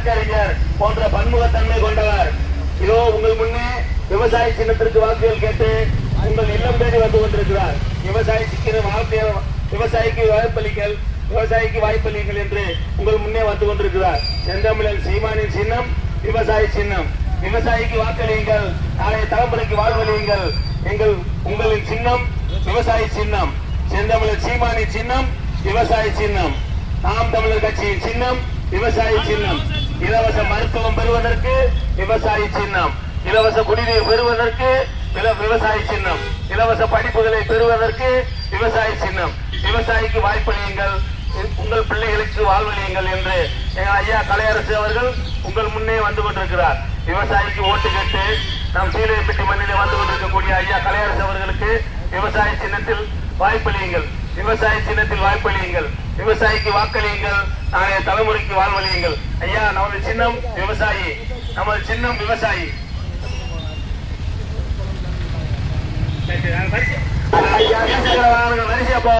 வழக்கறிஞர் போன்ற பன்முகத்தன்மை கொண்டவர். இதோ உங்கள் முன்னே விவசாய சின்னத்திற்கு வாக்குகள் கேட்டு உங்கள் இல்லம் தேடி வந்து கொண்டிருக்கிறார். விவசாயிக்கு வாய்ப்பளிங்கள், விவசாயிக்கு வாய்ப்பளிங்கள் என்று உங்கள் முன்னே வந்து கொண்டிருக்கிறார். செந்தமிழன் சீமானின் சின்னம் விவசாய சின்னம். விவசாயிக்கு வாக்களியுங்கள், நாளைய தலைமுறைக்கு வாழ்வழியுங்கள். உங்களின் சின்னம் விவசாய சின்னம். செந்தமிழர் சீமானின் சின்னம் விவசாய சின்னம். நாம் தமிழர் கட்சியின் சின்னம் விவசாய சின்னம். இலவச மருத்துவம் பெறுவதற்கு விவசாய சின்னம், இலவச குடிநீர் பெறுவதற்கு விவசாய சின்னம், இலவச படிப்புகளை பெறுவதற்கு விவசாய சின்னம். விவசாயிக்கு வாய்ப்பளியுங்கள், உங்கள் பிள்ளைகளுக்கு வாழ்வழியுங்கள் என்று எங்கள் ஐயா கலையரசு அவர்கள் உங்கள் முன்னே வந்து கொண்டிருக்கிறார். விவசாயிக்கு ஓட்டு கேட்டு நம் சீலையப்பட்டி மண்ணிலே வந்து கொண்டிருக்கக்கூடிய ஐயா கலையரசு அவர்களுக்கு விவசாய சின்னத்தில் வாய்ப்பளியுங்கள், விவசாய சின்னத்தில் வாய்ப்பளியுங்கள். விவசாயிக்கு வாக்களியுங்கள், நாளைய தலைமுறைக்கு வாழ்வழியுங்கள். ஐயா, நமது சின்னம் விவசாயி, நமது சின்னம் விவசாயி. வரிசையா